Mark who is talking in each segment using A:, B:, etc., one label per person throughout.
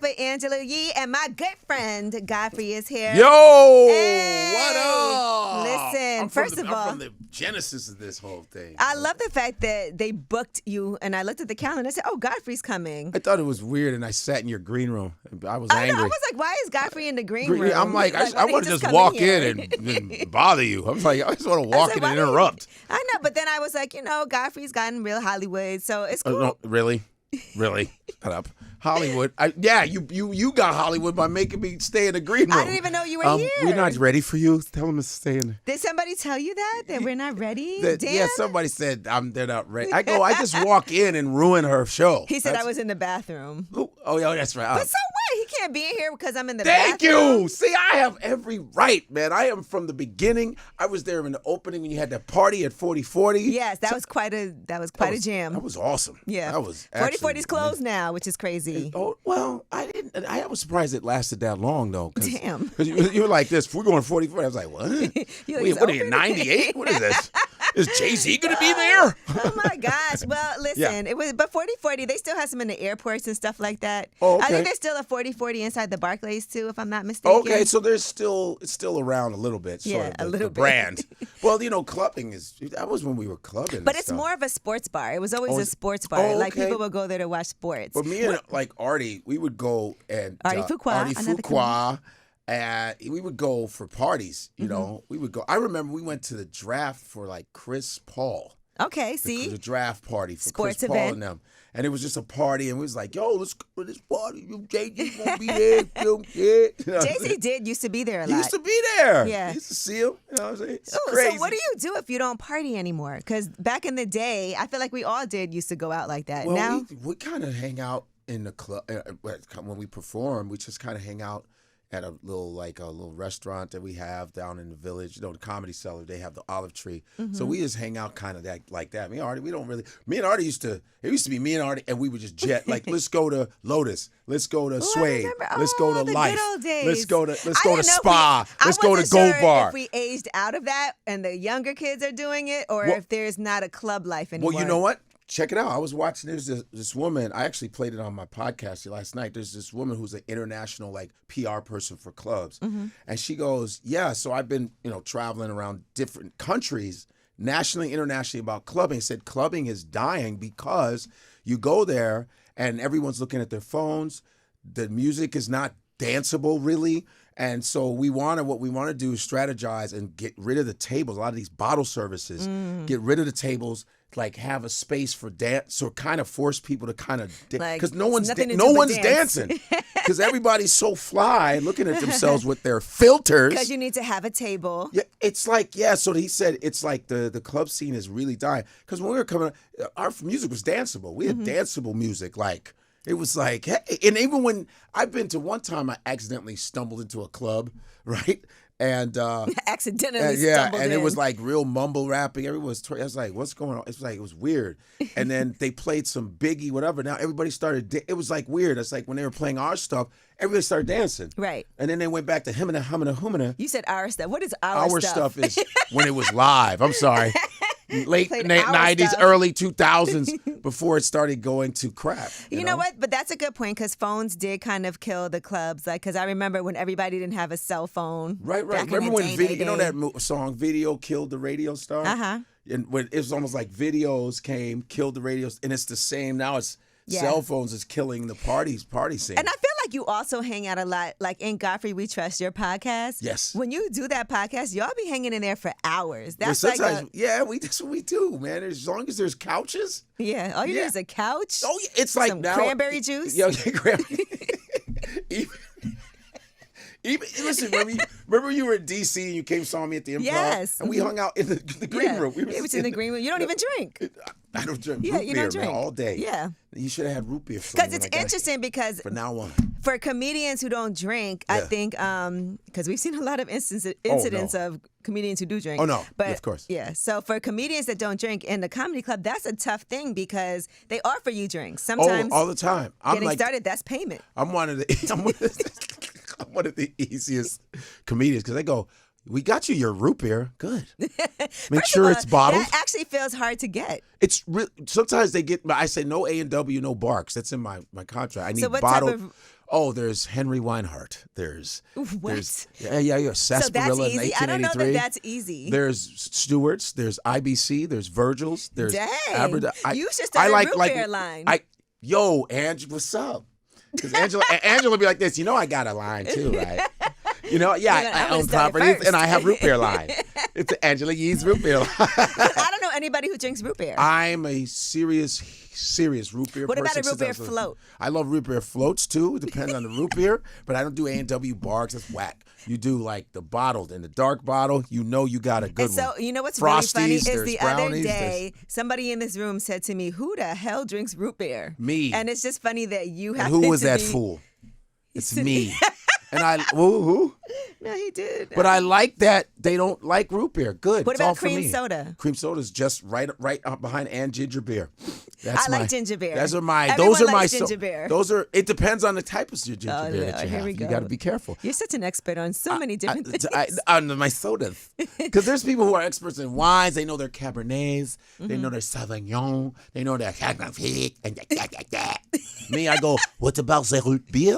A: with Angela Yee, and my good friend Godfrey is here.
B: Yo,
A: Hey!
B: what up?
A: Listen, first of all,
B: I'm from the genesis of this whole thing.
A: I love the fact that they booked you, and I looked at the calendar and I said, "Oh, Godfrey's coming."
B: I thought it was weird, and I sat in your green room. I was
A: I
B: angry.
A: know. I was like, "Why is Godfrey in the green room?"
B: I'm like,
A: why
B: I
A: didn't
B: want
A: he
B: to just
A: come
B: walk
A: here?
B: in and bother you. I'm like, I just want to walk
A: said,
B: in
A: "Why
B: and
A: didn't-"
B: interrupt.
A: I know, but then I was like, Godfrey's gotten real Hollywood, so it's cool.
B: No, really? Shut up. Hollywood. You got Hollywood by making me stay in the green room.
A: I didn't even know you were here.
B: We're not ready for you. Tell them to stay in.
A: Did somebody tell you that we're not ready? Damn.
B: Yeah, somebody said they're not ready. I just walk in and ruin her show.
A: He said I was in the bathroom.
B: Who? Oh, yeah, that's right.
A: But so what? He can't be in here because I'm in the
B: Thank
A: bathroom.
B: you. See, I have every right, man. I am from the beginning. I was there in the opening when you had that party at 4040.
A: Yes, that was quite a jam.
B: That was awesome.
A: Yeah.
B: That was
A: 4040's closed now, which is crazy.
B: Oh, well, I was surprised it lasted that long, though.
A: Damn.
B: Because you were like this, we're going 4040. I was like, what? What are you, 98? What is this? Is Jay-Z going to be there?
A: Oh my gosh. Well, listen, but 4040, they still have some in the airports and stuff like that.
B: Oh, okay.
A: I think there's still a 4040 inside the Barclays too, if I'm not mistaken.
B: Okay, so it's still around a little bit, sort of
A: a little
B: the
A: bit.
B: brand. Well, clubbing that was when we were clubbing.
A: But
B: and
A: it's
B: stuff.
A: more of a sports bar. It was always a sports bar.
B: Oh,
A: Like
B: okay.
A: people would go there to watch sports.
B: But me and Artie, we would go and
A: Artie Fuqua,
B: and we would go for parties. You
A: Mm-hmm.
B: know, we would go. I remember we went to the draft for like Chris Paul.
A: Okay, see?
B: The draft party for
A: Sports
B: Chris Paul
A: event.
B: and them. And it was just a party, and we was like, yo, let's go to this party. Jay-Z won't be there.
A: Jay-Z did used to be there a lot.
B: He used to be there.
A: Yeah.
B: He used to Seale. You know what I'm saying? It's
A: Ooh,
B: crazy.
A: so what do you do if you don't party anymore? Because back in the day, I feel like we all used to go out like that.
B: Well,
A: now,
B: we kind of hang out in the club. When we perform, we just kind of hang out at a little restaurant that we have down in the village. The Comedy Cellar, they have the olive tree.
A: Mm-hmm.
B: So we just hang out kind of like that. Me and Artie, me and Artie used to be me and Artie, and we would just jet, like, let's go to Lotus. Let's go to Sway. Let's go to
A: the
B: Life.
A: good old days.
B: Let's go to
A: I didn't know
B: Spa. Let's go to
A: wasn't
B: Gold
A: sure
B: Bar.
A: if we aged out of that and the younger kids are doing it, or if there's not a club life anymore.
B: Well, you know what? Check it out. I was watching. There's this woman. I actually played it on my podcast last night. There's this woman who's an international PR person for clubs, and she goes, "Yeah, so I've been traveling around different countries, nationally, internationally about clubbing." Said clubbing is dying because you go there and everyone's looking at their phones. The music is not danceable really. And so what we want to do is strategize and get rid of the tables. A lot of these bottle services, get rid of the tables, like have a space for dance, so kind of force people to kind of because no one's dancing because everybody's so fly looking at themselves with their filters.
A: Because you need to have a table.
B: Yeah, it's like So he said it's like the club scene is really dying because when we were coming, our music was danceable. We had danceable music like. It was like, hey, and even when I've been to one time, I accidentally stumbled into a club, right? And
A: accidentally
B: stumbled
A: in.
B: It was like real mumble rapping. Everyone was. I was like, what's going on? It was weird. And then they played some Biggie, whatever. Now everybody started. It was like weird. It's like when they were playing our stuff, everybody started dancing.
A: Right.
B: And then they went back to hummina, hummina.
A: You said our stuff. What is our stuff?
B: Our stuff is when it was live. I'm sorry. Late
A: Played
B: 90s,
A: stuff.
B: early 2000s, before it started going to crap.
A: You know what? But that's a good point because phones did kind of kill the clubs. Because I remember when everybody didn't have a cell phone.
B: Right. Remember when video? You know that song "Video Killed the Radio Star"? And when it was almost like videos killed the radios, and it's the same now. It's cell phones is killing the party scene.
A: And I feel like you also hang out a lot, like in Godfrey We Trust, your podcast.
B: Yes.
A: When you do that podcast, y'all be hanging in there for hours. That's
B: that's what we do, man. As long as there's couches.
A: Yeah. All you need is a couch.
B: Oh, yeah. It's like
A: some
B: now
A: cranberry juice.
B: Yeah, cranberry. Even listen, remember you were in D.C. and you came saw me at the Improv?
A: Yes.
B: And we hung out in the green room.
A: It was in the green room. You don't even drink.
B: I don't drink
A: Yeah,
B: root
A: you
B: beer,
A: don't drink.
B: man, all day.
A: Yeah.
B: You should have had root beer for me.
A: Because it's interesting because
B: from now on.
A: for comedians who don't drink, I think, because we've seen a lot of incidents of comedians who do drink.
B: Oh, no.
A: But,
B: of course.
A: Yeah. So for comedians that don't drink in the comedy club, that's a tough thing because they offer you drinks. Sometimes
B: all the time.
A: getting started, that's payment.
B: I'm one of the easiest comedians because they go, we got you your root beer. Good. Make sure it's bottled.
A: That actually feels hard to get.
B: It's sometimes they get. I say no A&W, no Barks. That's in my contract. I need
A: So what
B: bottled.
A: type of
B: Oh, there's Henry Weinhardt. There's
A: What?
B: Sarsaparilla,
A: So that's easy. I don't know
B: 1983.
A: that's easy.
B: There's Stewart's. There's IBC. There's Virgil's. There's
A: Dang. You should start a root beer line.
B: Ange, what's up? Because Angela be like this. I got a line too, right? I own properties and I have root beer line. It's the Angela Yee's root beer line.
A: I don't know anybody who drinks root beer.
B: I'm a serious root beer person.
A: What about a root beer float?
B: I love root beer floats too. It depends on the root beer, but I don't do A&W barks. That's whack. You do like the bottled in the dark bottle. You got a good one.
A: So what's
B: Frosties,
A: really funny is the
B: brownies,
A: other day somebody in this room said to me, "Who the hell drinks root beer?"
B: Me.
A: And it's just funny that you have.
B: And who was that fool? It's me. And who?
A: No, he did.
B: But I like that they don't like root beer. Good.
A: What
B: it's
A: about
B: all for
A: cream
B: me.
A: soda?
B: Cream soda is just right up behind and ginger beer.
A: I like ginger beer.
B: Those are my.
A: Everyone likes ginger beer.
B: Those are. It depends on the type of ginger beer that you
A: here
B: have.
A: we go.
B: You got to be careful.
A: You're such an expert on so many different things.
B: On my sodas, because there's people who are experts in wines. They know their Cabernets. They know their Sauvignon. They know their Chardonnay. And me, I go. What about the root beer?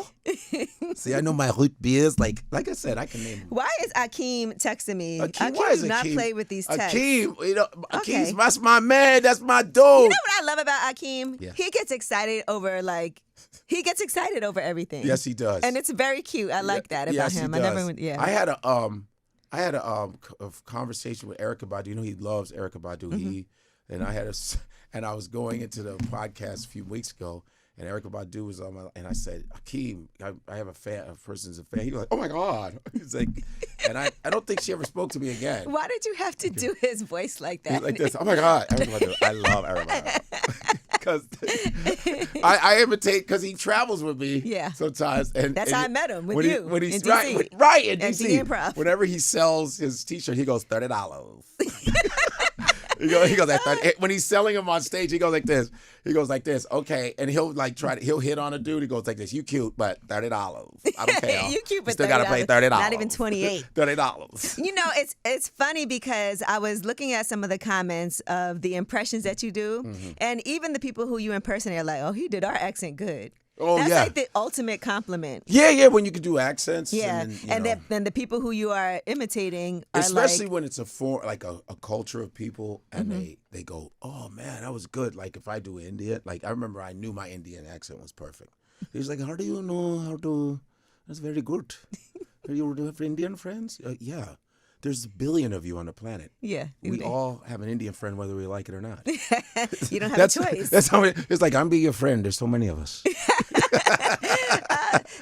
B: See, I know my root beers. Like I said, I can name them.
A: Why is Akeem texting me?
B: Akeem,
A: Akeem does not play with these texts.
B: Akeem,
A: Okay.
B: that's my man. That's my dude.
A: You know what I love about Akeem?
B: Yeah.
A: He gets excited over everything.
B: Yes, he does.
A: And it's very cute. I like that about
B: yes,
A: him.
B: He does.
A: I
B: had a conversation with Erykah Badu. He loves Erykah Badu. And I was going into the podcast a few weeks ago. And Erykah Badu was on and I said, Akeem, I have a person's a fan. He was like, oh my God. He's like, and I don't think she ever spoke to me again.
A: Why did you have to do his voice like that?
B: He's like this, oh my God. I love Erykah Badu. Because I imitate, because he travels with me sometimes. And
A: that's how I met him, with you,
B: when he's,
A: in D.C.
B: Right, in D.C.
A: Improv.
B: Whenever he sells his T-shirt, he goes, $30. He goes like that. When he's selling them on stage, he goes like this. He goes like this. Okay, and he'll he'll hit on a dude. He goes like this. You cute, but $30. I don't care.
A: You cute, but
B: still gotta pay $30.
A: Not even 28.
B: $30.
A: It's funny because I was looking at some of the comments of the impressions that you do, and even the people who you impersonate are like, "Oh, he did our accent good."
B: Oh,
A: that's
B: yeah.
A: like the ultimate compliment.
B: Yeah, when you can do accents.
A: Yeah,
B: and
A: then the people who you are imitating are
B: especially
A: like,
B: when it's a culture of people and they go, oh man, that was good. Like if I do Indian, like I remember I knew my Indian accent was perfect. He was like, how do you know how to? That's very good. You have Indian friends? Yeah. There's a billion of you on the planet.
A: Yeah.
B: We all have an Indian friend whether we like it or not.
A: You don't have a choice.
B: That's how it's like, I'm being your friend. There's so many of us.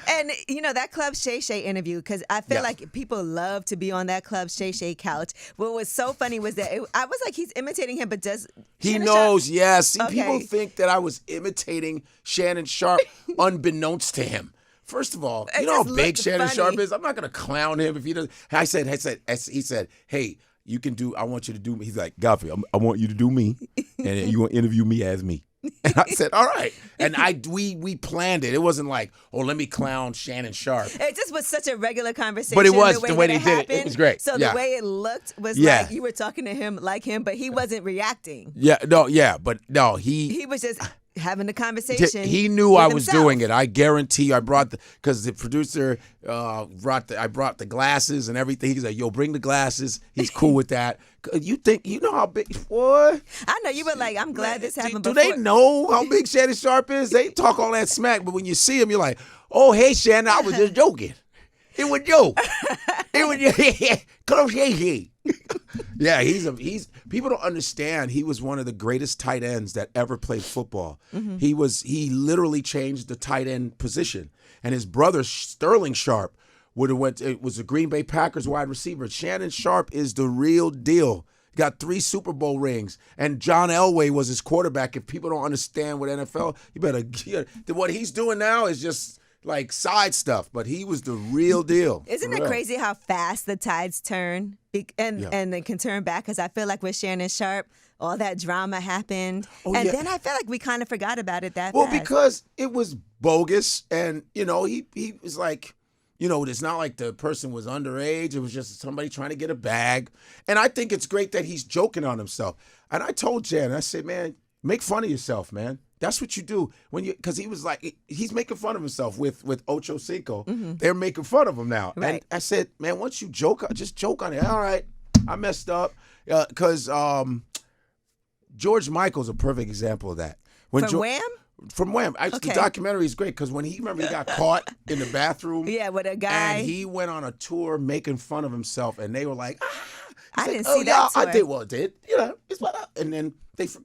A: And, that Club Shay Shay interview, because I feel like people love to be on that Club Shay Shay couch. What was so funny was that I was like, he's imitating him, but does
B: he
A: Shannon
B: knows,
A: Sharpe?
B: yes. See,
A: Okay.
B: people think that I was imitating Shannon Sharpe unbeknownst to him. First of all, you know how big Shannon Sharpe is? I'm not going to clown him if he doesn't. He said, hey, you can do, I want you to do me. He's like, Godfrey, I want you to do me, and you want to interview me as me. And I said, all right. And we planned it. It wasn't like, oh, let me clown Shannon Sharpe.
A: It just was such a regular conversation.
B: But it was
A: the way
B: he did it. It was great.
A: So the way it looked was like you were talking to him like him, but he wasn't reacting.
B: He
A: was just having a conversation.
B: He knew I was
A: himself.
B: doing it. I guarantee I brought because the producer brought the glasses and everything. He's like, yo, bring the glasses. He's cool with that. You know how big, boy?
A: I know you were like, I'm glad this happened.
B: Do they know how big Shannon Sharpe is? They talk all that smack, but when you see him, you're like, oh, hey, Shannon, I was just joking. It was joke. Close, hey. Yeah, he's people don't understand. He was one of the greatest tight ends that ever played football. He literally changed the tight end position. And his brother Sterling Sharpe was a Green Bay Packers wide receiver. Shannon Sharpe is the real deal. Got 3 Super Bowl rings, and John Elway was his quarterback. If people don't understand what NFL, what he's doing now is just like side stuff, but he was the real deal.
A: Isn't it crazy how fast the tides turn and they can turn back? Because I feel like with Shannon Sharpe, all that drama happened. Then I feel like we kind of forgot about it that fast.
B: Because it was bogus, and, he was like, it's not like the person was underage. It was just somebody trying to get a bag. And I think it's great that he's joking on himself. And I told Jan, I said, man, make fun of yourself, man. That's what you do when you, because he was like, he's making fun of himself with Ocho Cinco. They're making fun of him now.
A: Right.
B: And I said, man, once you joke, just joke on it. All right, I messed up. Because George Michael's a perfect example of that.
A: Wham?
B: From Wham. The documentary is great because when he got caught in the bathroom.
A: Yeah, with a guy.
B: And he went on a tour making fun of himself, and they were like,
A: I didn't see that tour.
B: I did. Well, it did. It's what I, and then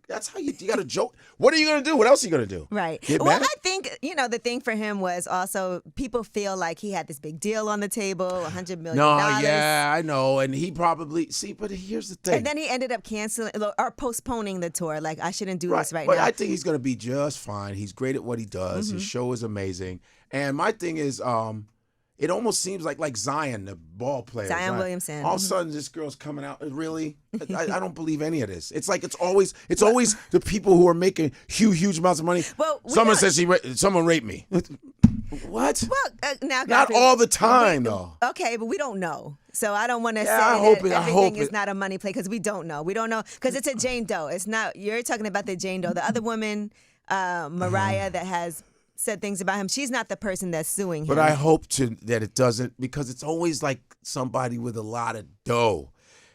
B: that's how you got to joke. What are you going to do? What else are you going to do?
A: Right.
B: Get
A: well,
B: mad?
A: I think, the thing for him was also people feel like he had this big deal on the table, $100 million.
B: No, yeah, I know. And he probably, but here's the thing.
A: And then he ended up canceling or postponing the tour. Like, I shouldn't do this right
B: but
A: now.
B: But I think he's going to be just fine. He's great at what he does. His show is amazing. And my thing is, it almost seems like Zion, the ball player.
A: Zion Williamson.
B: All of a sudden, this girl's coming out. Really? I don't believe any of this. It's like it's always the people who are making huge amounts of money.
A: Well,
B: someone says someone raped me. What?
A: Well, now,
B: not
A: Godfrey,
B: all the time, though.
A: Okay, but we don't know. So I don't want to say
B: that
A: everything is not a money play because we don't know. We don't know because it's a Jane Doe. It's not. You're talking about the Jane Doe. The other woman, Mariah, that has said things about him. She's not the person that's suing him.
B: But I hope that it doesn't, because it's always like somebody with a lot of dough.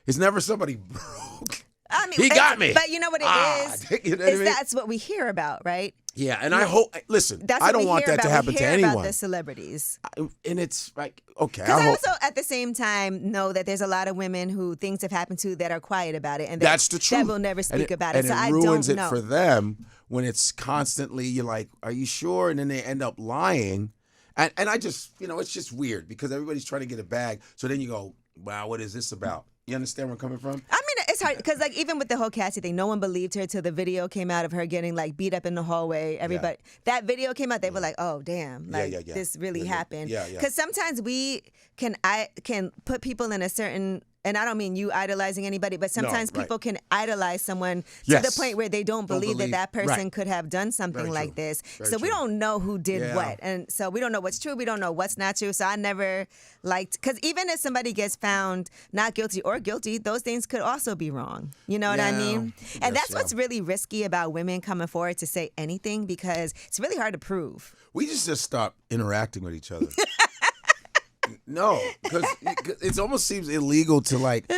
B: It's never somebody broke.
A: I mean,
B: he got me.
A: But you know what it is?
B: You know what I mean?
A: That's what we hear about, right?
B: Yeah, and I hope. Listen,
A: that's
B: I don't want that to happen to anyone.
A: About the celebrities,
B: and it's like, okay.
A: Because I also, at the same time, know that there's a lot of women who things have happened to that are quiet about it, and
B: that's the truth.
A: That will never speak about it.
B: And
A: so
B: it
A: I
B: ruins
A: don't know.
B: it for them when it's constantly. You're like, are you sure? And then they end up lying, and I just, it's just weird because everybody's trying to get a bag. So then you go, wow, what is this about? You understand where I'm coming from?
A: I mean, it's hard because, even with the whole Cassie thing, no one believed her till the video came out of her getting beat up in the hallway. Everybody, that video came out, they were like, "Oh, damn! This really happened." Because sometimes we can put people in a certain. And I don't mean you idolizing anybody, but sometimes people can idolize someone to the point where they don't believe that person could have done something like this. We don't know who did what. And so we don't know what's true. We don't know what's not true. So I never liked, because even if somebody gets found not guilty or guilty, those things could also be wrong. You know what I mean? And that's what's really risky about women coming forward to say anything, because it's really hard to prove.
B: We just stop interacting with each other. No, because it almost seems illegal to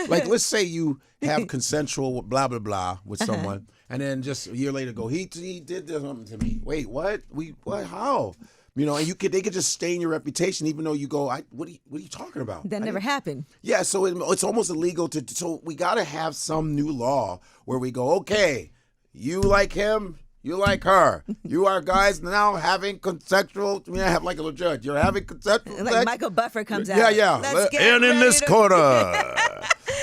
B: let's say you have consensual blah blah blah with someone, and then just a year later go, he did something to me. Wait, what? What? How? And they could just stain your reputation, even though you go, what are you talking about?
A: That never happened.
B: Yeah, so it's almost illegal so we got to have some new law where we go, okay, you like him. You like her. You are guys now having consensual. I have like a little judge. You're having consensual.
A: Like Michael Buffer comes out.
B: Yeah. And in this corner,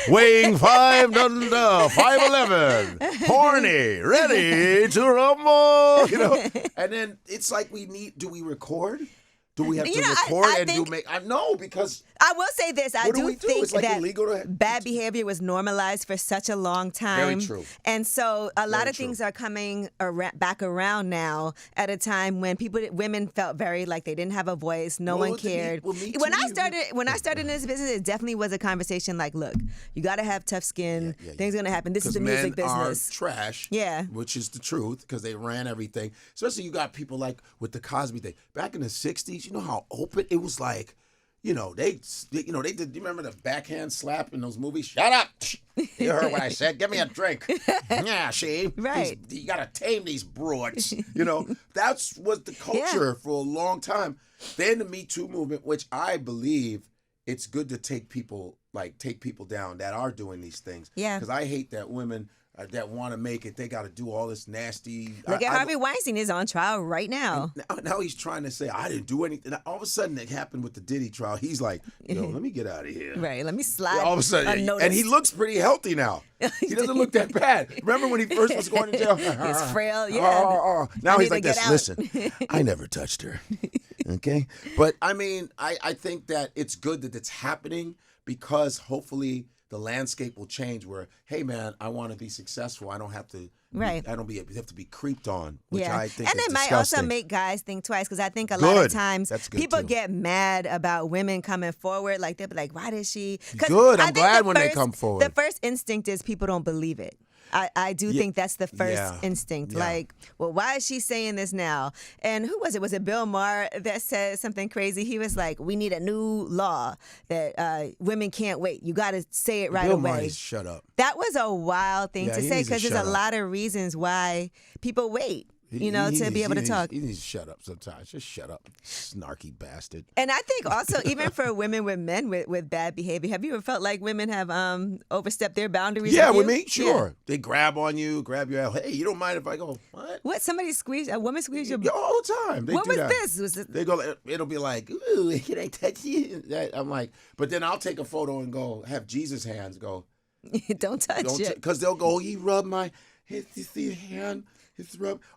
B: weighing 5'11", horny, ready to rumble. And then it's like do we record? Do we have to record no, because
A: I will say this. I do think
B: it's that illegal
A: bad behavior was normalized for such a long time.
B: Very true.
A: And so a lot of things are coming back around now at a time when women felt very like they didn't have a voice. No one cared. When I started in this business, it definitely was a conversation like, look, you got to have tough skin. Things are going to happen. This is the music business.
B: Are trash.
A: Yeah.
B: Which is the truth, because they ran everything. Especially you got people like with the Cosby thing. Back in the 60s, you know how open it was, they did. You remember the backhand slap in those movies? Shut up! You heard what I said. Give me a drink. Yeah, see,
A: right?
B: You gotta tame these broads. That was the culture for a long time. Then the Me Too movement, which I believe it's good to take people down that are doing these things. Yeah, because I hate that women that want to make it, they got to do all this nasty.
A: Look at Harvey Weinstein is on trial right now.
B: Now he's trying to say, I didn't do anything. All of a sudden, it happened with the Diddy trial. He's like, let me get out of here.
A: Right, let me slide.
B: All of a sudden, unnoticed. And he looks pretty healthy now. He doesn't look that bad. Remember when he first was going to jail?
A: He's frail, yeah.
B: Now he's like this. Listen, I never touched her. Okay? But, I mean, I think that it's good that it's happening, because hopefully the landscape will change where, hey, man, I want to be successful. I don't have to have to be creeped on, which I think
A: and
B: is
A: it might
B: disgusting.
A: also make guys think twice, because I think a lot of times people get mad about women coming forward. Like, they'll be like, why did she?
B: Good. I'm glad when they come forward.
A: The first instinct is people don't believe it. I do think that's the first instinct.
B: Yeah.
A: Like, well, why is she saying this now? And who was it? Was it Bill Maher that said something crazy? He was like, we need a new law that women can't wait. You got to say it right
B: Bill
A: away.
B: Maher needs to shut up.
A: That was a wild thing to say because there's a lot of reasons why people wait. To be able to talk.
B: He needs to shut up sometimes. Just shut up, snarky bastard.
A: And I think also, even for women with men with bad behavior, have you ever felt like women have overstepped their boundaries?
B: Yeah, with me, sure. Yeah. They grab on you, grab your hey, you don't mind if I go, what?
A: What? Somebody a woman squeeze your...
B: all the time. They
A: what
B: do
A: was
B: that.
A: this? Was it...
B: They go, it'll be like, ooh, can I touch you? I'm like, but then I'll take a photo and go, have Jesus' hands go.
A: Don't touch it.
B: Because they'll go, he rubbed my, you see your hand?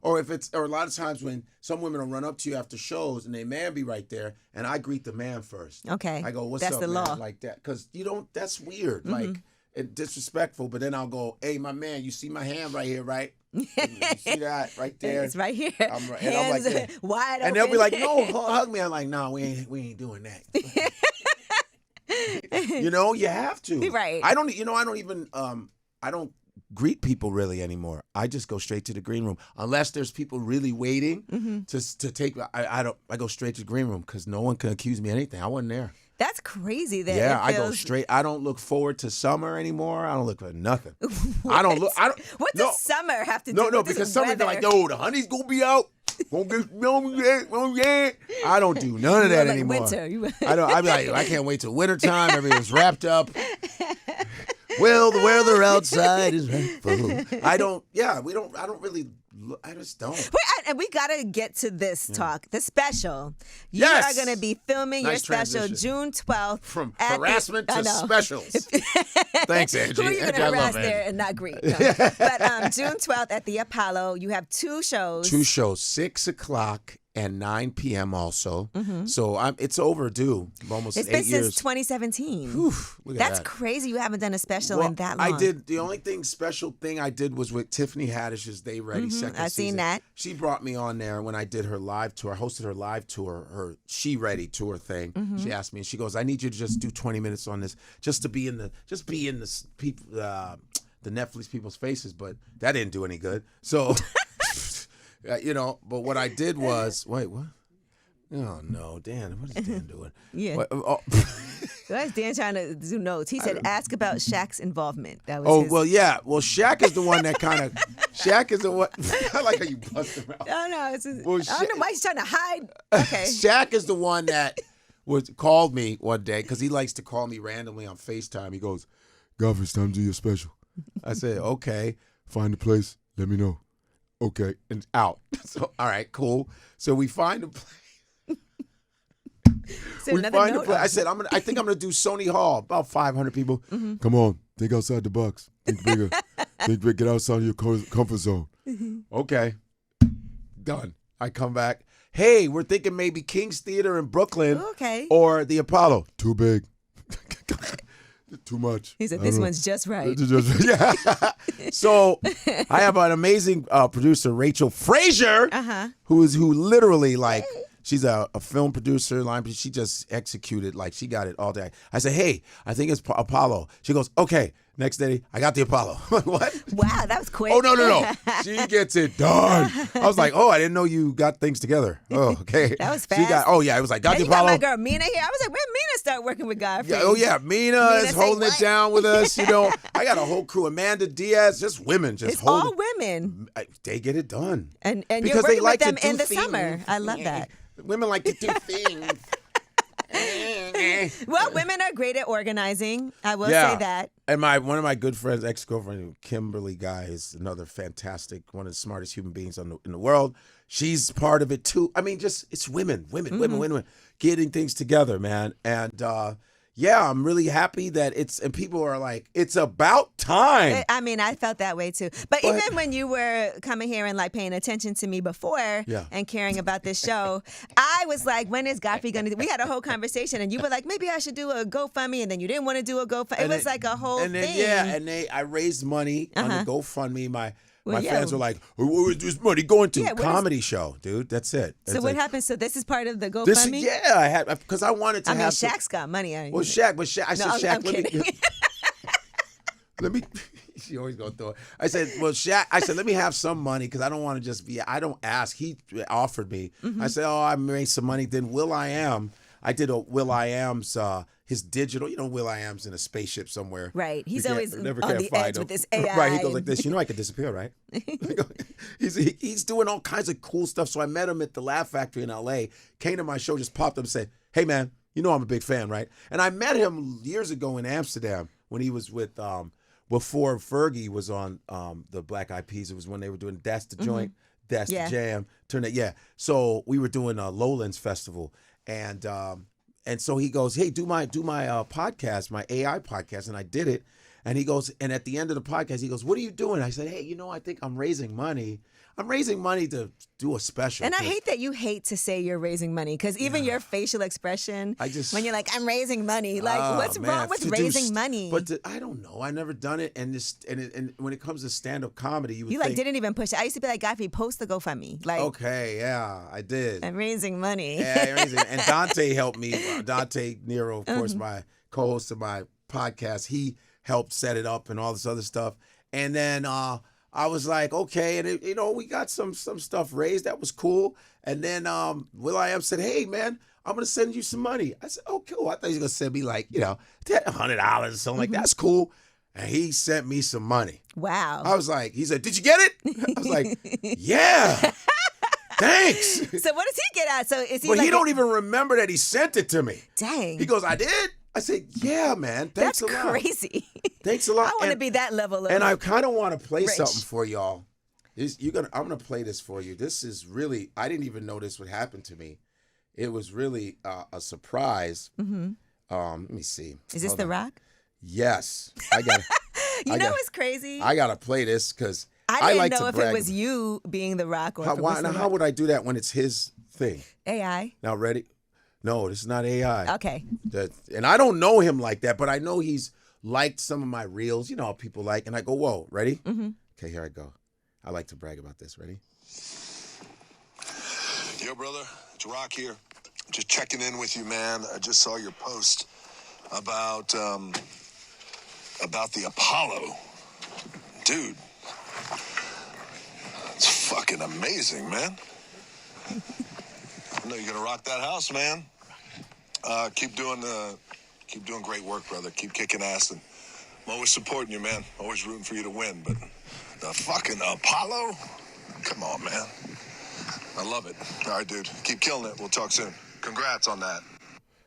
B: Or a lot of times when some women will run up to you after shows and their man be right there, and I greet the man first.
A: Okay.
B: I go, what's
A: that's
B: up,
A: the
B: man?
A: Law.
B: Like that. Because that's weird.
A: Mm-hmm.
B: Like, and disrespectful. But then I'll go, hey, my man, you see my hand right here, right? You see that right there?
A: It's right here.
B: And I'm like, yeah.
A: Wide open.
B: And they'll be like, no, hug me. I'm like, no, we ain't doing that. You have to.
A: Right.
B: I don't greet people really anymore. I just go straight to the green room unless there's people really waiting to take. I go straight to the green room because no one can accuse me of anything. I wasn't there.
A: That's crazy. That
B: I go straight. I don't look forward to summer anymore. I don't look for nothing.
A: What does summer have to do?
B: No, because summer they're like, no, the honey's gonna be out. I don't do none of that
A: like
B: anymore.
A: Winter.
B: I be like, I can't wait till wintertime. Everything's wrapped up. Well, the weather outside is full. I just don't.
A: Wait, and we got to get to this talk, the special. You
B: Yes!
A: are going to be filming your special
B: transition.
A: June 12th.
B: From harassment to specials. Thanks, Angie.
A: Who are you going to harass there and not greet? No. But June 12th at the Apollo, you have two shows.
B: 6 o'clock and 9 p.m. also. So it's overdue. Almost 8 years.
A: It's been since 2017.
B: Whew, look at
A: That's
B: that.
A: crazy. You haven't done a special in that long.
B: I did. The only special thing I did was with Tiffany Haddish's They Ready second season.
A: I've seen that.
B: She brought me on there when I did her live tour. I hosted her live tour, her She Ready tour thing. She asked me, and she goes, "I need you to just do 20 minutes on this, just to be in the people, the Netflix people's faces." But that didn't do any good. So. But what I did was, wait, what? Oh, no, Dan, what is Dan doing?
A: Yeah. That's Dan trying to do notes. He said, ask about Shaq's involvement. That was his...
B: well, yeah. Well, Shaq is the one that kind of, Shaq is the one, I like how you bust him out.
A: No, it's just, I don't know why he's trying to hide. Okay.
B: Shaq is the one that called me one day, because he likes to call me randomly on FaceTime. He goes, Godfrey, it's time to do your special. I said, okay, find a place, let me know. Okay, and out. So, all right, cool. So we find a place. I said, I think I'm gonna do Sony Hall, about 500 people. Come on, think outside the box. Think bigger. Get outside your comfort zone. Okay, done. I come back. Hey, we're thinking maybe King's Theater in Brooklyn.
A: Okay.
B: Or the Apollo. Too big. Too much.
A: He said, this one's just right.
B: Yeah. So I have an amazing producer, Rachel Frazier, who literally, like, she's a film producer, she just executed, like, she got it all day. I said, hey, I think it's Apollo. She goes, okay. Next day, I got the Apollo. What?
A: Wow, that was quick.
B: Oh, no. She gets it done. I was like, I didn't know you got things together. Oh, okay.
A: That was fast.
B: It was like, got the Apollo.
A: Got my girl Mina here. I was like, when Mina start working with Godfrey?
B: Yeah, Mina is holding it down with us. I got a whole crew. Amanda Diaz, just women.
A: It's all women.
B: They get it done.
A: And you're working with them in the summer. I love that.
B: Women like to do things.
A: Well, women are great at organizing. I will say that.
B: And one of my good friends, ex-girlfriend, Kimberly Guy, is another fantastic, one of the smartest human beings in the world. She's part of it too. I mean, it's women getting things together, man. And I'm really happy that and people are like, it's about time.
A: I mean, I felt that way too. But even when you were coming here and like paying attention to me before and caring about this show, I was like, when is Godfrey going to do? We had a whole conversation and you were like, maybe I should do a GoFundMe, and then you didn't want to do a GoFundMe. It was like a whole thing.
B: I raised money on the GoFundMe. My fans were like, where is this money going to? Comedy show, dude. That's it.
A: So what happened? So this is part of the GoFundMe?
B: I had, because I wanted to have
A: Shaq's got money.
B: Shaq, I said, Shaq,
A: I'm kidding.
B: let me, She always go through it. I said, well, Shaq, I said, let me have some money because I don't want to just be, I don't ask. He offered me. I said, oh, I made some money. Then Will.i.am, I did a Will.i.am's, his digital, Will.i.am's in a spaceship somewhere.
A: Right. He's always on the edge with this AI.
B: Right. He goes like this. I could disappear, right? He's doing all kinds of cool stuff. So I met him at the Laugh Factory in L.A., came to my show, just popped up and said, hey, man, I'm a big fan, right? And I met him years ago in Amsterdam when he was with, before Fergie was on the Black Eyed Peas. It was when they were doing That's the Joint, That's the Jam. So we were doing a Lowlands Festival. And so he goes, hey, do my podcast, my AI podcast. And I did it. And he goes, and at the end of the podcast, he goes, what are you doing? I said, hey, I think I'm raising money. I'm raising money to do a special.
A: And I hate that you hate to say you're raising money because even your facial expression, when you're like, I'm raising money, like what's wrong with raising money?
B: But I don't know. I never done it. And when it comes to stand-up comedy, you think,
A: didn't even push it. I used to be like, Godfrey, post the GoFundMe. Like,
B: okay, yeah, I did.
A: I'm raising money.
B: Yeah, I'm raising. And Dante helped me. Dante Nero, of course, my co-host of my podcast, he helped set it up and all this other stuff. And then I was like, okay, and we got some stuff raised. That was cool. And then Will.i.am said, hey, man, I'm going to send you some money. I said, oh, cool. I thought he was going to send me like, $100 or something like that. That's cool. And he sent me some money.
A: Wow.
B: I was like, he said, did you get it? I was like, yeah. Thanks.
A: So what does he get at? So is he?
B: But he don't even remember that he sent it to me.
A: Dang.
B: He goes, I did? I said, yeah, man. Thanks a lot.
A: That's crazy.
B: Thanks a lot.
A: I want to be that level of
B: And I kind of want to play
A: rich.
B: something for y'all. I'm gonna play this for you. This is really, I didn't even know this would happen to me. It was really a surprise. Let me see.
A: Is this The Rock?
B: Yes. I got.
A: What's crazy?
B: I gotta play this because
A: I
B: like
A: didn't know
B: to
A: if
B: brag.
A: it was you being The Rock or
B: How would I do that when it's his thing?
A: AI.
B: Now ready? No, this is not AI.
A: Okay.
B: And I don't know him like that, but I know he's liked some of my reels. You know how people like, and I go, whoa, ready? Okay, here I go. I like to brag about this. Ready?
C: Yo, brother, it's Rock here. Just checking in with you, man. I just saw your post about the Apollo. Dude, it's fucking amazing, man. I know you're gonna rock that house, man. Keep doing great work, brother. Keep kicking ass, and I'm always supporting you, man. Always rooting for you to win. But the fucking Apollo, come on, man. I love it. All right, dude. Keep killing it. We'll talk soon. Congrats on that.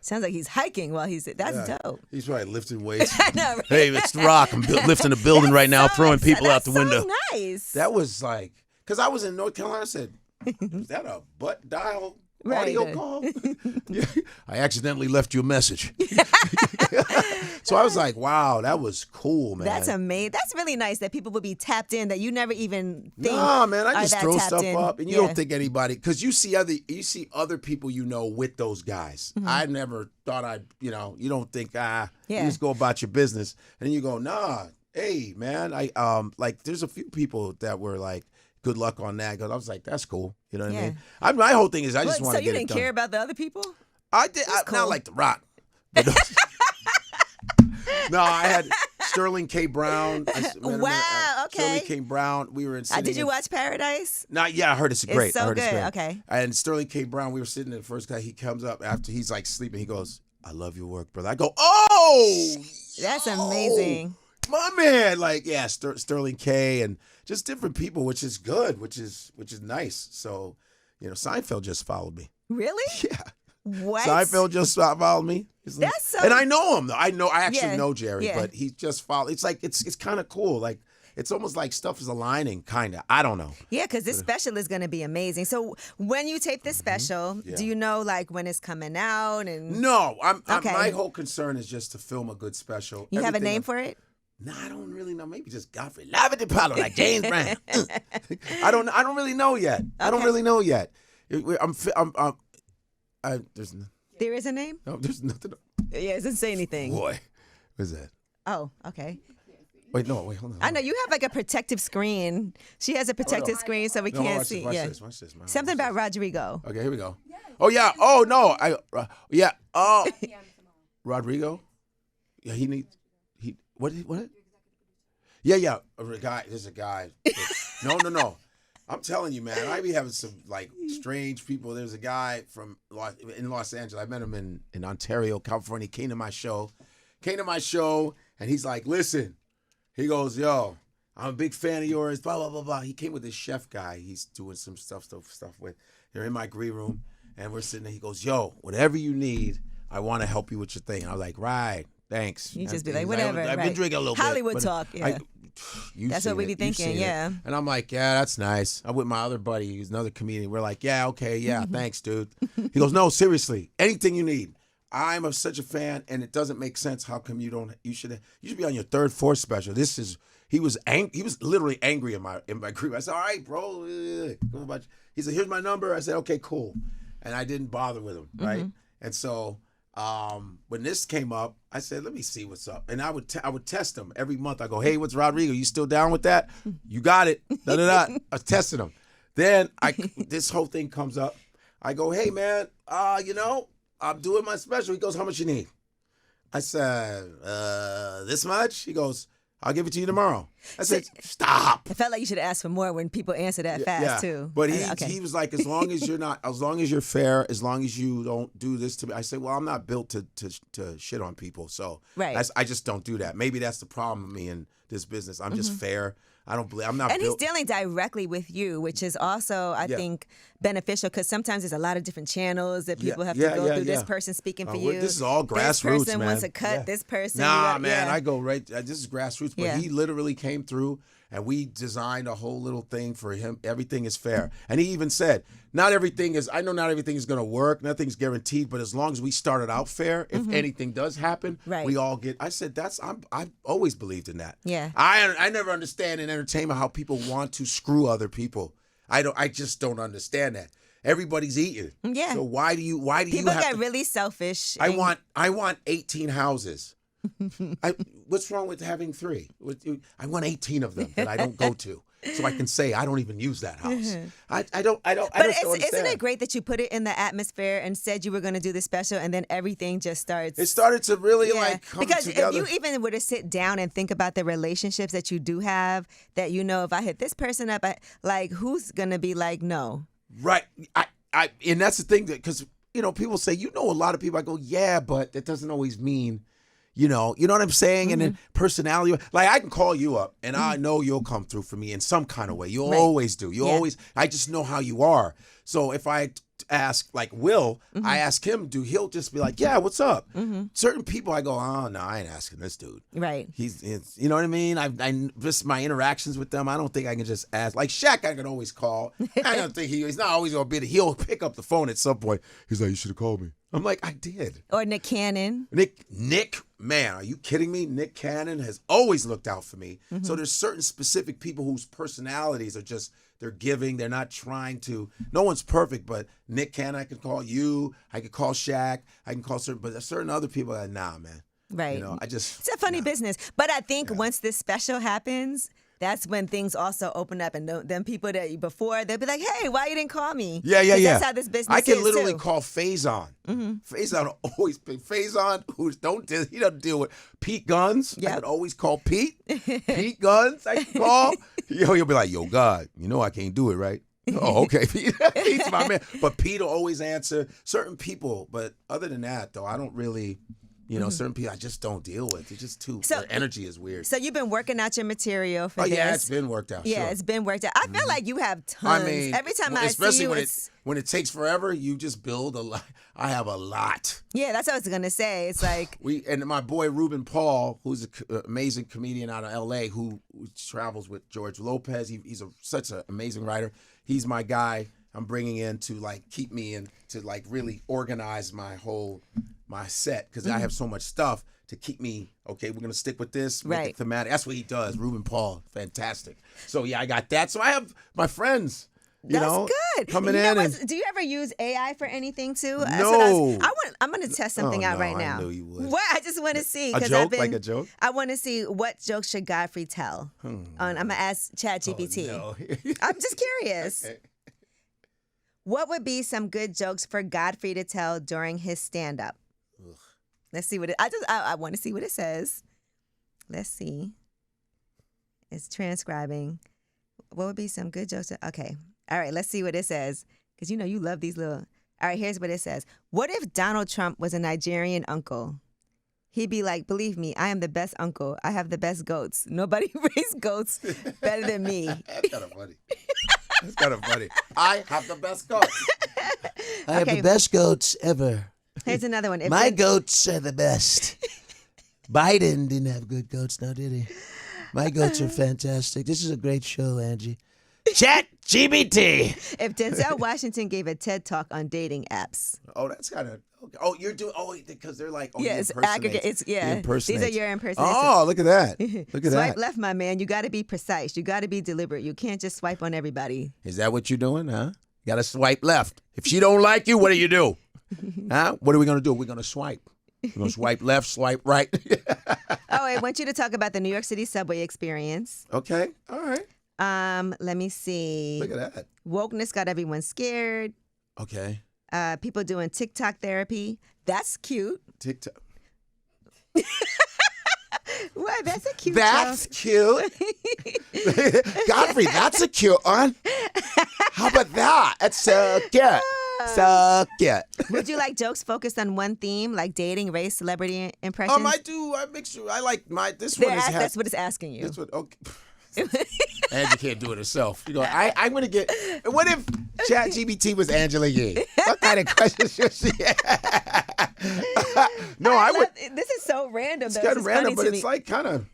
A: Sounds like he's hiking while that's dope.
B: He's probably lifting weights.
A: I know, right?
B: Hey, it's The Rock. I'm lifting a building right now, throwing people out the window.
A: So nice.
B: That was like, because I was in North Carolina. I said, is that a butt dial audio call? Yeah. I accidentally left you a message. So I was like, wow, that was cool, man.
A: That's amazing. That's really nice that people would be tapped in that you never even think.
B: Nah, man, I just throw stuff up, and you don't
A: Yeah.
B: think anybody, because you see other people with those guys. I never thought you don't think you just go about your business, and then you go, nah, hey, man, I there's a few people that were like, good luck on that. Because I was like, that's cool. You know what I mean? My whole thing is I just want to get it done.
A: So you didn't care about the other people?
B: I did. Not like The Rock. But no, I had Sterling K. Brown.
A: Wow, okay.
B: Sterling K. Brown. We were in.
A: Did you watch Paradise?
B: No, yeah, I heard it's great.
A: It's so good. Okay.
B: And Sterling K. Brown, we were sitting there. The first guy, he comes up after he's like sleeping. He goes, "I love your work, brother." I go, "Oh,
A: that's amazing."
B: My man, Sterling K. and just different people, which is good, which is nice. So, Seinfeld just followed me.
A: Really?
B: Yeah.
A: What?
B: Seinfeld just followed me.
A: That's so.
B: And I know him though. I actually know Jerry, but he just followed. It's like it's kind of cool. Like it's almost like stuff is aligning, kind of. I don't know.
A: Yeah, because this special is going to be amazing. So when you tape this special, do you know when it's coming out? And
B: no, my whole concern is just to film a good special.
A: You have a name for it?
B: No, I don't really know. Maybe just Godfrey. Love it, Apollo, like James Brown. I don't really know yet. Okay. I don't really know yet.
A: There is a name?
B: No, there's nothing.
A: Yeah, it doesn't say anything.
B: Boy, what is that?
A: Oh, okay.
B: Wait, hold on.
A: I know you have a protective screen. She has a protective screen so we can't see.
B: Watch this.
A: Something about Rodrigo.
B: Okay, here we go. Oh yeah. Oh no. Oh, Rodrigo. Yeah, he needs. What? Yeah. There's a guy. No. I'm telling you, man. I be having some like strange people. There's a guy in Los Angeles. I met him in Ontario, California. He came to my show, and he's like, listen. He goes, yo, I'm a big fan of yours. Blah blah blah blah. He came with this chef guy. He's doing some stuff with. They're in my green room, and we're sitting there. He goes, yo, whatever you need, I want to help you with your thing. I was like, right, thanks.
A: You just be like, whatever.
B: I've been drinking a little
A: Hollywood
B: bit.
A: talk. Yeah. That's what we be thinking, yeah.
B: And I'm like, yeah, that's nice. I'm with my other buddy, he's another comedian. We're like, yeah, okay, yeah, thanks, dude. He goes, no, seriously, anything you need. I'm such a fan, and it doesn't make sense. How come you should be on your third, fourth special. He was literally angry in my group. I said, all right, bro. He said, here's my number. I said, okay, cool. And I didn't bother with him, right? And so when this came up, I said, let me see what's up. And I would test him every month. I go, hey, what's Rodrigo? You still down with that? You got it. Da-da-da. I was testing him. Then this whole thing comes up. I go, hey, man, I'm doing my special. He goes, how much you need? I said, this much? He goes, I'll give it to you tomorrow. I said, stop.
A: It felt like you should ask for more when people answer that fast, too.
B: But he was like, as long as you're fair, as long as you don't do this to me. I said, well, I'm not built to shit on people. So I just don't do that. Maybe that's the problem with me in this business. I'm just fair. I'm not
A: And
B: built.
A: he's dealing directly with you, which is also, I think, beneficial because sometimes there's a lot of different channels that people have to go through. This person speaking for you.
B: This is all grassroots, man.
A: This person wants to cut this person.
B: Nah, man, I go right. This is grassroots. But he literally came through, and we designed a whole little thing for him. Everything is fair. And he even said, not everything is going to work. Nothing's guaranteed. But as long as we started out fair, if anything does happen, we all get. I said, I've always believed in that.
A: Yeah.
B: I never understand in entertainment how people want to screw other people. I just don't understand that. Everybody's eating.
A: Yeah.
B: So why do you
A: people get really selfish.
B: I want 18 houses. What's wrong with having 3? I want 18 of them that I don't go to, so I can say I don't even use that house. I don't. But
A: isn't it great that you put it in the atmosphere and said you were going to do the special, and then everything just starts?
B: It started to really come
A: because
B: together.
A: If you even were to sit down and think about the relationships that you do have, that if I hit this person up, who's going to be like no?
B: Right. And that's the thing because people say a lot of people. I go but that doesn't always mean. You know what I'm saying? And then personality, like I can call you up and I know you'll come through for me in some kind of way. You always do. I just know how you are. So if I ask like Will, I ask him, he'll just be like, yeah, what's up? Certain people I go, oh no, I ain't asking this dude.
A: Right.
B: He's you know what I mean? I just my interactions with them, I don't think I can just ask. Like Shaq, I can always call. I don't think he's not always gonna be there. He'll pick up the phone at some point. He's like, you should have called me. I'm like, I did.
A: Or Nick Cannon.
B: Nick, man, are you kidding me? Nick Cannon has always looked out for me. So there's certain specific people whose personalities are just, they're giving. They're not trying to, no one's perfect, but Nick Cannon, I can call you. I can call Shaq. I can call but there's certain other people that, nah, man.
A: Right.
B: It's
A: a funny business. But I think once this special happens, that's when things also open up, and then people that before they'll be like, "Hey, why you didn't call me?"
B: Yeah.
A: That's how this business.
B: I can
A: is
B: literally
A: too.
B: call Faison. Faison always Faison, he doesn't deal with Pete Guns. I can always call Pete. Pete Guns, I can call. He'll be like, "Yo, God, I can't do it, right?" Oh, okay. Pete's my man. But Pete will always answer certain people. But other than that, though, I don't really. Certain people I just don't deal with. It's just their energy is weird.
A: So you've been working out your material for this.
B: Oh, yeah, it's been worked out.
A: Yeah,
B: sure.
A: It's been worked out. I feel like you have tons. Every time I see you,
B: when it takes forever, you just build a lot. I have a lot.
A: Yeah, that's what I was going to say. It's like...
B: And my boy Ruben Paul, who's an amazing comedian out of L.A., who travels with George Lopez. He's such an amazing writer. He's my guy I'm bringing in to keep me in, to really organize my set, because I have so much stuff to keep me, okay, we're going to stick with this, make it thematic. That's what he does. Ruben Paul, fantastic. So, yeah, I got that. So I have my friends,
A: That's good.
B: coming in.
A: Do you ever use AI for anything, too?
B: No.
A: I'm going to test something out right now.
B: I knew you would.
A: What? I just want to see.
B: A joke? Like a joke?
A: I want to see what jokes should Godfrey tell. I'm going to ask ChatGPT.
B: Oh, no.
A: I'm just curious. What would be some good jokes for Godfrey to tell during his stand-up? Let's see what I want to see what it says. Let's see. It's transcribing. What would be some good jokes? Okay. All right, let's see what it says. Because you know you love these little... All right, here's what it says. What if Donald Trump was a Nigerian uncle? He'd be like, believe me, I am the best uncle. I have the best goats. Nobody raised goats better than me.
B: That's kind of funny. That's kind of funny. I have the best goats.
D: I have the best goats ever.
A: Here's another one.
D: My goats are the best. Biden didn't have good goats now, did he? My goats are fantastic. This is a great show, Angie. ChatGPT.
A: If Denzel Washington gave a TED Talk on dating apps.
B: Oh, that's kind of... Okay. Oh, you're doing... Oh, because they're like... Oh,
A: yeah, it's aggregate. It's, yeah. These are your impersonations.
B: Oh, look at that. Look at that.
A: Swipe left, my man. You got to be precise. You got to be deliberate. You can't just swipe on everybody.
B: Is that what you're doing, huh? You got to swipe left. If she don't like you, what do you do? Huh? What are we going to do? We're going to swipe. We're going to swipe left, swipe right.
A: Oh, I want you to talk about the New York City subway experience.
B: Okay. All right.
A: Let me see.
B: Look at that.
A: Wokeness got everyone scared.
B: Okay.
A: People doing TikTok therapy. That's cute.
B: TikTok.
A: Well, that's a cute
B: That's
A: joke.
B: cute. Godfrey, that's a cute one. How about that? That's so cute. So cute.
A: Would you like jokes focused on one theme, like dating, race, celebrity impressions?
B: I do. I make sure. I like this one.
A: That's what it's asking you.
B: This one. Okay. Angie can't do it herself. You know, I'm going to get... What if ChatGPT was Angela Yee? What kind of questions should she have? No, I would...
A: This is so random.
B: It's kind of random, but it's like kind of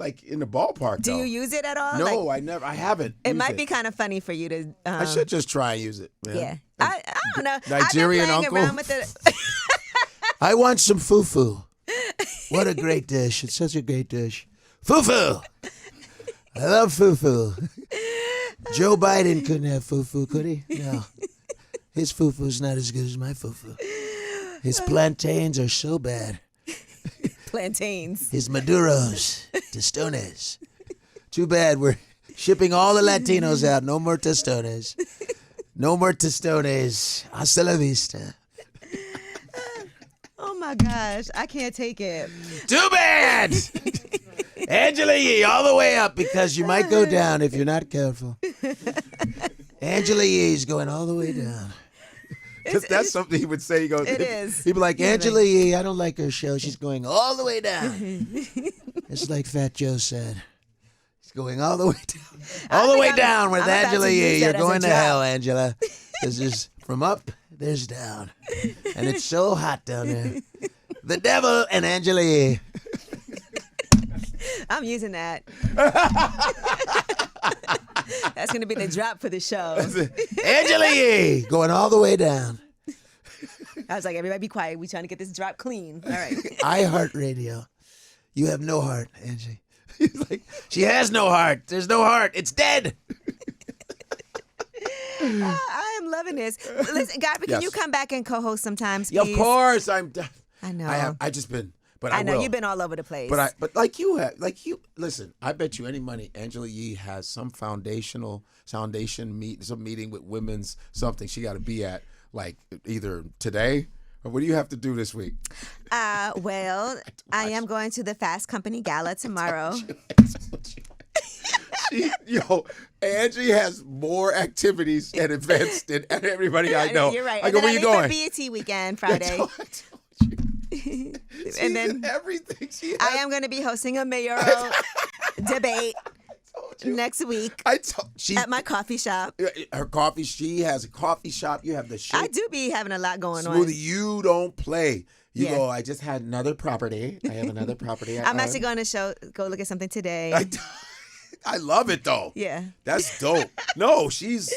B: like in the ballpark,
A: Do
B: though.
A: you use it at all?
B: No, I never. I haven't.
A: It might be kind of funny for you to...
B: I should just try and use it.
A: Yeah. I don't know.
B: Nigerian
A: I've been
B: uncle?
A: playing around with it.
D: I want some fufu. What a great dish. It's such a great dish. Fufu. I love fufu. Joe Biden couldn't have fufu, could he? No. His fufu's not as good as my fufu. His plantains are so bad.
A: Plantains.
D: His maduros, tostones. Too bad we're shipping all the Latinos out. No more tostones. No more tostones. Hasta la vista.
A: Oh my gosh, I can't take it.
D: Too bad! Angela Yee all the way up because you might go down if you're not careful. Angela Yee's going all the way down.
B: Because that's something he would say. He goes,
A: it is.
B: He'd be like,
D: Angela Yee, I don't like her show. She's going all the way down. It's like Fat Joe said. He's going all the way down. All the way down with Angela Yee. You're going to hell, Angela. Because there's from up, there's down. And it's so hot down there. The devil and Angela Yee.
A: I'm using that. That's going to be the drop for the show.
D: Angela Yee going all the way down.
A: I was like, everybody be quiet. We trying to get this drop clean. All right.
D: iHeartRadio. You have no heart, Angie. He's like, she has no heart. There's no heart. It's dead.
A: I am loving this. Listen, Godfrey, can you come back and co-host sometimes, please?
B: Yeah, of course. I
A: know.
B: I just been... But
A: I know
B: will.
A: you've been all over the place.
B: But like you have, listen, I bet you any money Angela Yee has some foundation meeting with women's something she got to be at, like either today or what do you have to do this week?
A: Well, I am going to the Fast Company Gala tomorrow.
B: Angie has more activities and events than everybody I know.
A: You're right.
B: I go, where you going?
A: BET weekend Friday. And then
B: everything
A: I am going to be hosting a mayoral debate next week at my coffee shop.
B: Her coffee, she has a coffee shop. You have the shit.
A: I do be having a lot going on.
B: Smoothie, you don't play. You go, I just had another property. I have another property.
A: I'm actually going to go look at something today.
B: I love it, though.
A: Yeah.
B: That's dope. No, she's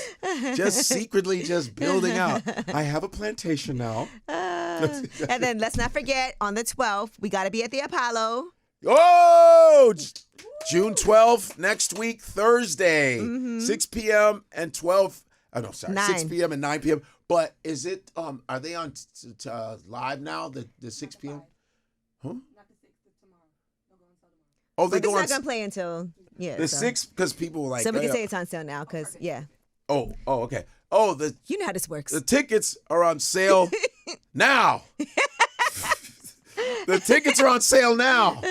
B: just secretly just building out. I have a plantation now.
A: And then let's not forget, on the 12th, we got to be at the Apollo.
B: Oh, June 12th, next week, Thursday, 6 p.m. and 12. Oh, no, sorry, 6 p.m. and 9 p.m. But is it, are they on live now, the 6 p.m.? Huh?
E: Not the 6th, tomorrow. They'll go on sale tomorrow.
B: Oh, they
A: But
B: go
A: it's
B: on
A: not going to play until,
B: the 6th, because people were like.
A: So we can say it's on sale now, because, yeah.
B: Oh, okay. Oh,
A: you know how this works.
B: The tickets are on sale now. The tickets are on sale now.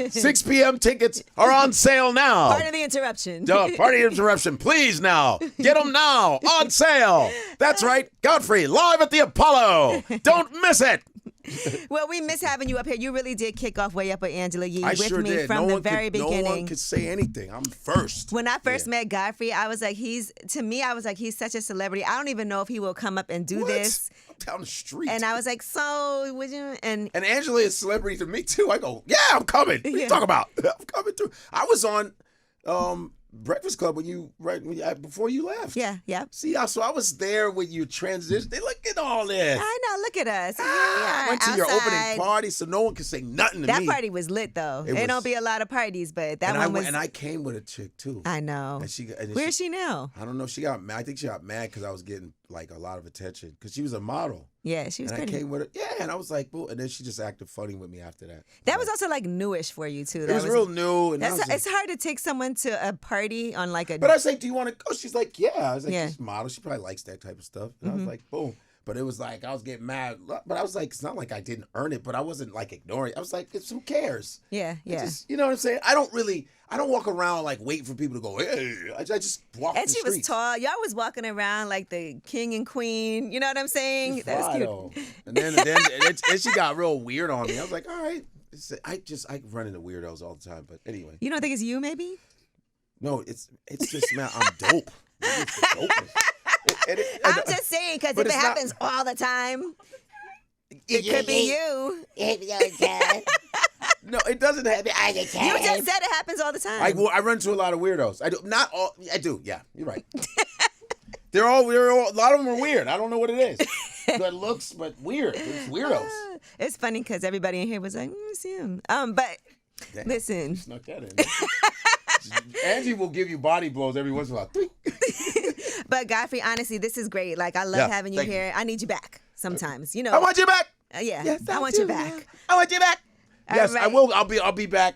B: 6 p.m. tickets are on sale now.
A: Pardon the interruption.
B: Pardon the interruption. Please now. Get them now. On sale. That's right. Godfrey, live at the Apollo. Don't miss it.
A: Well, we miss having you up here. You really did kick off way up with Angela Yee with
B: sure
A: me
B: did.
A: from the very beginning.
B: No one could say anything. I'm first.
A: When I first met Godfrey, I was like, he's such a celebrity. I don't even know if he will come up and do this.
B: I'm down the street.
A: And I was like, so would you? And
B: Angela is a celebrity to me too. I go, yeah, I'm coming. What are you talking about? I'm coming through. I was on Breakfast Club before you left.
A: Yeah.
B: See, so I was there when you transitioned. They look at all this.
A: I know. Look at us.
B: I went to your opening party, so no one could say nothing to me.
A: That party was lit, though. There don't be a lot of parties, but that one was.
B: And I came with a chick too.
A: I know. Where is she now?
B: I don't know. She got mad. I think she got mad because I was getting like a lot of attention because she was a model.
A: Yeah, she was pretty.
B: I came with her. Yeah, and I was like, boo. And then she just acted funny with me after that.
A: That was also like newish for you too.
B: It was real new. And
A: it's hard to take someone to a party on like a.
B: But I was like, do you want to go? She's like, yeah. I was like, she's a model. She probably likes that type of stuff. And I was like, boom. But it was like, I was getting mad. But I was like, it's not like I didn't earn it, but I wasn't like ignoring it. I was like, who cares?
A: Yeah.
B: Just, you know what I'm saying? I don't walk around like waiting for people to go, hey. I just walk
A: And
B: the
A: she
B: streets.
A: was tall. Y'all was walking around like the king and queen. You know what I'm saying? That's cute.
B: And then she got real weird on me. I was like, all right. I run into weirdos all the time. But anyway.
A: You don't think it's you, maybe?
B: No, it's just, man, I'm dope. It's the dopest.
A: I'm just saying, because if it happens all the time, it could be you.
B: No, it doesnn't happen all the time.
A: You just said it happens all the time.
B: I run into a lot of weirdos. I do. Not all. I do. Yeah, you're right. A lot of them are weird. I don't know what it is. Good looks, but weird. It's weirdos.
A: It's funny because everybody in here was like, it's him. But
B: damn,
A: listen.
B: Snuck that in. Angie will give you body blows every once in a while.
A: But Godfrey, honestly, this is great. Like, I love having you here. I need you back sometimes. You know.
B: I want you back.
A: Yeah.
B: Yes,
A: I want you back.
B: I want you back. Yes,
A: right.
B: I will. I'll be back.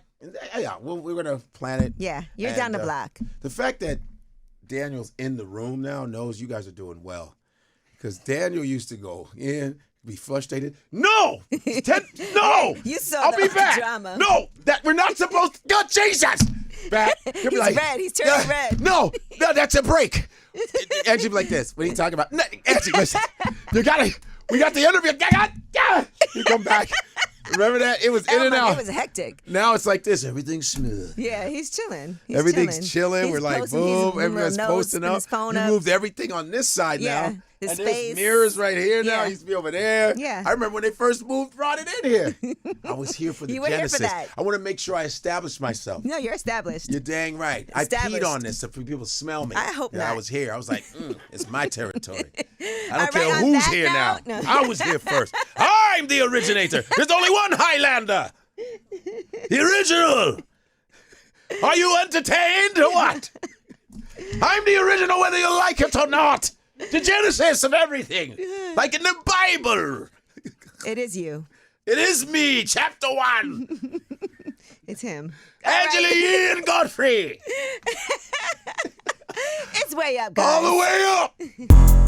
B: Yeah, we're gonna plan it.
A: Yeah, you're down the block.
B: The fact that Daniel's in the room now knows you guys are doing well, because Daniel used to go in, be frustrated. No, no.
A: You saw
B: I'll be back.
A: Drama.
B: No, that we're not supposed to. God, Jesus. Back.
A: He's like, red. He's turning red.
B: No, that's a break. Angie be like this. What are you talking about? Angie, listen. We got the interview. You come back. Remember that? It was in and out.
A: It was hectic.
B: Now it's like this. Everything's smooth.
A: Yeah, he's chilling.
B: Everything's chilling. We're like, boom. Everyone's posting up. You moved everything on this side now.
A: His
B: and
A: face.
B: There's mirrors right here now.
A: Yeah.
B: He used to be over there.
A: Yeah.
B: I remember when they first brought it in here. I was here for the
A: You were
B: genesis.
A: here for that.
B: I want to make sure I establish myself.
A: No, you're established.
B: You're dang right. I peed on this so people smell me.
A: I hope not.
B: I was here. I was like, it's my territory. I don't
A: All
B: care
A: right,
B: who's here now.
A: No.
B: I was here first. I'm the originator. There's only one Highlander. The original. Are you entertained or what? I'm the original whether you like it or not. The genesis of everything. Like in the Bible.
A: It is you.
B: It is me, chapter 1.
A: It's him.
B: Angela Yee and Godfrey.
A: It's way up, guys.
B: All the way up.